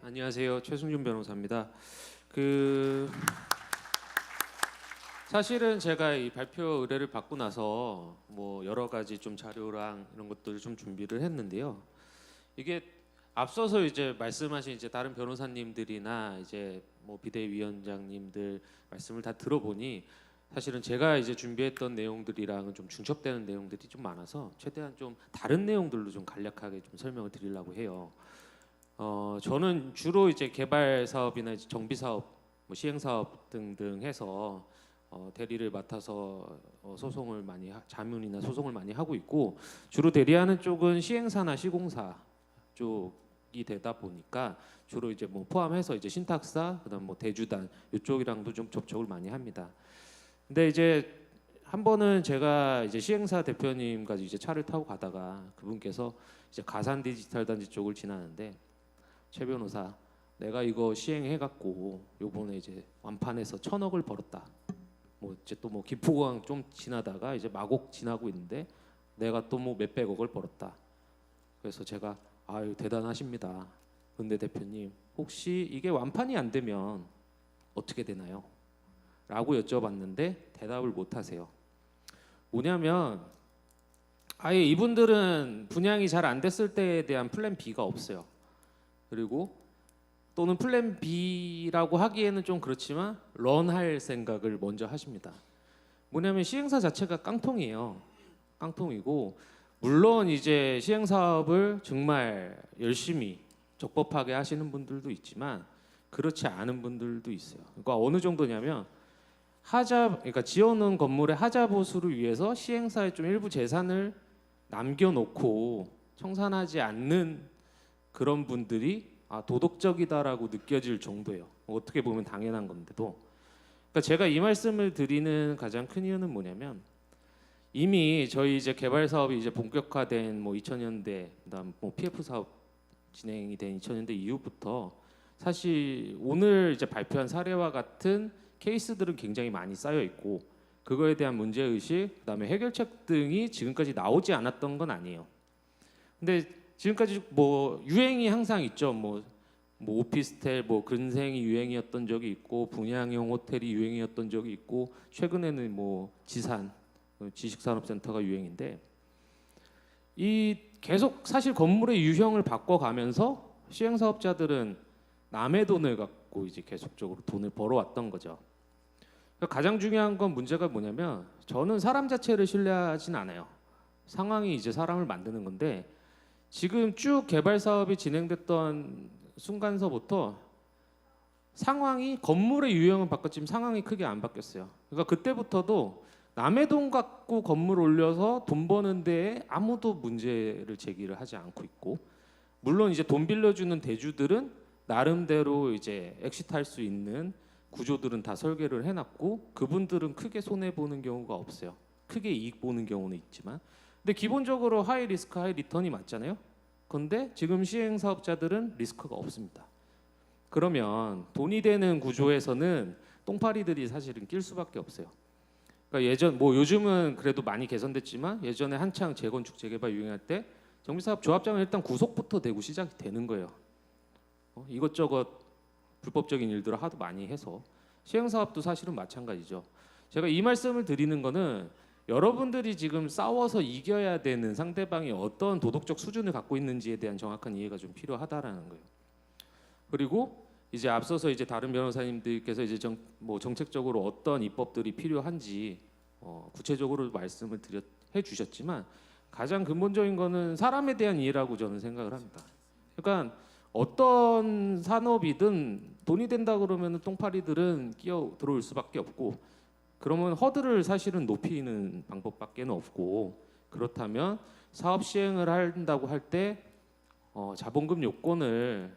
안녕하세요. 최승준 변호사입니다. 사실은 제가 이 발표 의뢰를 받고 나서 뭐 여러 가지 좀 자료랑 이런 것들을 좀 준비를 했는데요. 이게 앞서서 이제 말씀하신 이제 다른 변호사님들이나 이제 뭐 비대위원장님들 말씀을 다 들어보니 사실은 제가 이제 준비했던 내용들이랑은 좀 중첩되는 내용들이 좀 많아서 최대한 좀 다른 내용들로 좀 간략하게 좀 설명을 드리려고 해요. 저는 주로 이제 개발 사업이나 이제 정비 사업, 뭐 시행 사업 등등 해서 대리를 맡아서 소송을 많이 자문이나 소송을 많이 하고 있고, 주로 대리하는 쪽은 시행사나 시공사 쪽이 되다 보니까 주로 이제 뭐 포함해서 이제 신탁사, 그다음 뭐 대주단 이쪽이랑도 좀 접촉을 많이 합니다. 근데 이제 한 번은 제가 이제 시행사 대표님과 이제 차를 타고 가다가 그분께서 이제 가산 디지털 단지 쪽을 지나는데, 최 변호사, 내가 이거 시행해갖고 요번에 이제 완판해서 1,000억을 벌었다. 뭐 이제 또 뭐 김포공항 좀 지나다가 이제 마곡 지나고 있는데 내가 또 뭐 몇백억을 벌었다. 그래서 제가 아유 대단하십니다. 근데 대표님 혹시 이게 완판이 안 되면 어떻게 되나요? 라고 여쭤봤는데 대답을 못 하세요. 뭐냐면 아예 이분들은 분양이 잘 안 됐을 때에 대한 플랜 B가 없어요. 그리고 또는 플랜 B라고 하기에는 좀 그렇지만 런할 생각을 먼저 하십니다. 뭐냐면 시행사 자체가 깡통이에요. 깡통이고, 물론 이제 시행 사업을 정말 열심히 적법하게 하시는 분들도 있지만 그렇지 않은 분들도 있어요. 그러니까 어느 정도냐면 그러니까 지어놓은 건물의 하자 보수를 위해서 시행사에 좀 일부 재산을 남겨놓고 청산하지 않는 그런 분들이 도덕적이다라고 느껴질 정도예요. 어떻게 보면 당연한 건데도. 그러니까 제가 이 말씀을 드리는 가장 큰 이유는 뭐냐면, 이미 저희 이제 개발 사업이 이제 본격화된 뭐 2000년대, 그다음 뭐 PF 사업 진행이 된 2000년대 이후부터 사실 오늘 이제 발표한 사례와 같은 케이스들은 굉장히 많이 쌓여 있고, 그거에 대한 문제 의식, 그다음에 해결책 등이 지금까지 나오지 않았던 건 아니에요. 근데 지금까지 뭐 유행이 항상 있죠. 뭐 오피스텔, 뭐 근생이 유행이었던 적이 있고, 분양형 호텔이 유행이었던 적이 있고, 최근에는 뭐 지산, 지식산업센터가 유행인데, 이 계속 사실 건물의 유형을 바꿔가면서 시행사업자들은 남의 돈을 갖고 이제 계속적으로 돈을 벌어왔던 거죠. 그러니까 가장 중요한 건 문제가 뭐냐면, 저는 사람 자체를 신뢰하진 않아요. 상황이 이제 사람을 만드는 건데, 지금 쭉 개발 사업이 진행됐던 순간서부터 상황이, 건물의 유형은 바뀌었지만 상황이 크게 안 바뀌었어요. 그러니까 그때부터도 남의 돈 갖고 건물 올려서 돈 버는 데에 아무도 문제를 제기를 하지 않고 있고, 물론 이제 돈 빌려주는 대주들은 나름대로 이제 엑시트할 수 있는 구조들은 다 설계를 해놨고, 그분들은 크게 손해 보는 경우가 없어요. 크게 이익 보는 경우는 있지만, 근데 기본적으로 하이 리스크 하이 리턴이 맞잖아요. 그런데 지금 시행 사업자들은 리스크가 없습니다. 그러면 돈이 되는 구조에서는 똥파리들이 사실은 낄 수밖에 없어요. 그러니까 뭐 요즘은 그래도 많이 개선됐지만, 예전에 한창 재건축 재개발 유행할 때 정비사업 조합장은 일단 구속부터 되고 시작이 되는 거예요. 이것저것 불법적인 일들을 하도 많이 해서. 시행 사업도 사실은 마찬가지죠. 제가 이 말씀을 드리는 거는 여러분들이 지금 싸워서 이겨야 되는 상대방이 어떤 도덕적 수준을 갖고 있는지에 대한 정확한 이해가 좀 필요하다라는 거예요. 그리고 이제 앞서서 이제 다른 변호사님들께서 이제 정책적으로 어떤 입법들이 필요한지 구체적으로 말씀을 해주셨지만, 가장 근본적인 거는 사람에 대한 이해라고 저는 생각을 합니다. 그러니까 어떤 산업이든 돈이 된다 그러면 똥파리들은 끼어 들어올 수밖에 없고, 그러면 허들을 사실은 높이는 방법밖에 없고, 그렇다면 사업 시행을 한다고 할 때 자본금 요건을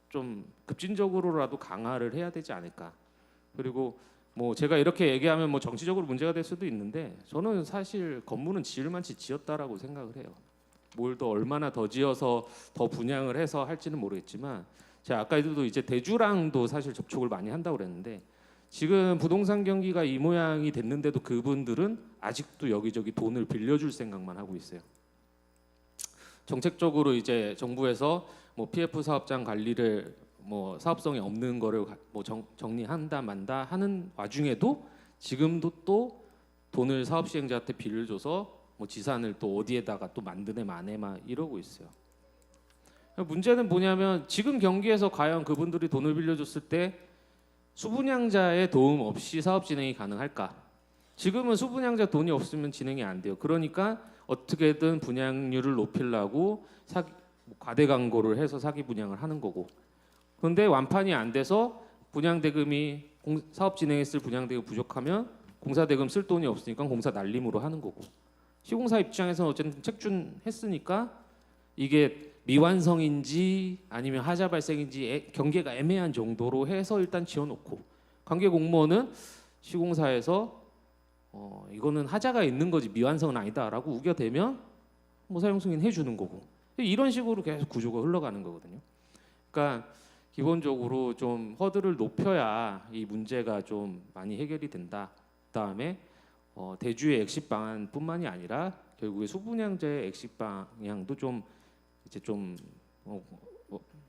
좀 급진적으로라도 강화를 해야 되지 않을까. 그리고 뭐 제가 이렇게 얘기하면 뭐 정치적으로 문제가 될 수도 있는데, 저는 사실 건물은 지을 만치 지었다라고 생각을 해요. 뭘 더 얼마나 더 지어서 더 분양을 해서 할지는 모르겠지만, 제가 아까도 이제 대주랑도 사실 접촉을 많이 한다고 그랬는데, 지금 부동산 경기가 이 모양이 됐는데도 그분들은 아직도 여기저기 돈을 빌려줄 생각만 하고 있어요. 정책적으로 이제 정부에서 뭐 PF 사업장 관리를 뭐 사업성이 없는 거를 뭐 정리한다 만다 하는 와중에도 지금도 또 돈을 사업 시행자한테 빌려 줘서 뭐 지산을 또 어디에다가 또 만드네 마네 막 이러고 있어요. 문제는 뭐냐면 지금 경기에서 과연 그분들이 돈을 빌려줬을 때 수분양자의 도움 없이 사업 진행이 가능할까? 지금은 수분양자 돈이 없으면 진행이 안 돼요. 그러니까 어떻게든 분양률을 높이려고 과대 광고를 해서 사기 분양을 하는 거고. 그런데 완판이 안 돼서 분양 대금이 사업 진행에 쓸 분양 대금 부족하면 공사 대금 쓸 돈이 없으니까 공사 날림으로 하는 거고. 시공사 입장에서는 어쨌든 책준했으니까 이게 미완성인지 아니면 하자 발생인지 경계가 애매한 정도로 해서 일단 지어놓고 관계 공무원은 시공사에서 이거는 하자가 있는 거지 미완성은 아니다라고 우겨대면 뭐 사용 승인 해주는 거고 이런 식으로 계속 구조가 흘러가는 거거든요. 그러니까 기본적으로 좀 허들을 높여야 이 문제가 좀 많이 해결이 된다. 그다음에 대주의 엑시 방안뿐만이 아니라 결국에 수분양자의 엑시 방향도 좀 이제 좀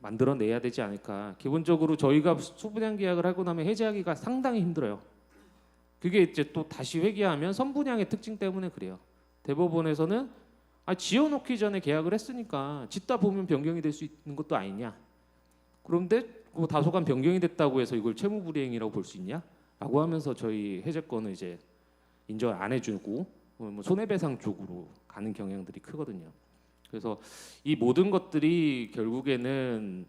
만들어내야 되지 않을까. 기본적으로 저희가 수분양 계약을 하고 나면 해지하기가 상당히 힘들어요. 그게 이제 또 다시 회귀하면 선분양의 특징 때문에 그래요. 대법원에서는 지어놓기 전에 계약을 했으니까 짓다 보면 변경이 될 수 있는 것도 아니냐. 그런데 그 다소간 변경이 됐다고 해서 이걸 채무불이행이라고 볼 수 있냐? 라고 하면서 저희 해제권을 이제 인정 안 해주고 뭐 손해배상 쪽으로 가는 경향들이 크거든요. 그래서 이 모든 것들이 결국에는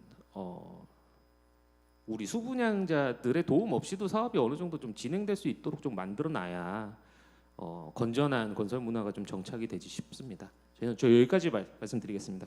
우리 수분양자들의 도움 없이도 사업이 어느 정도 좀 진행될 수 있도록 좀 만들어놔야 건전한 건설 문화가 좀 정착이 되지 싶습니다. 저는 여기까지 말씀드리겠습니다.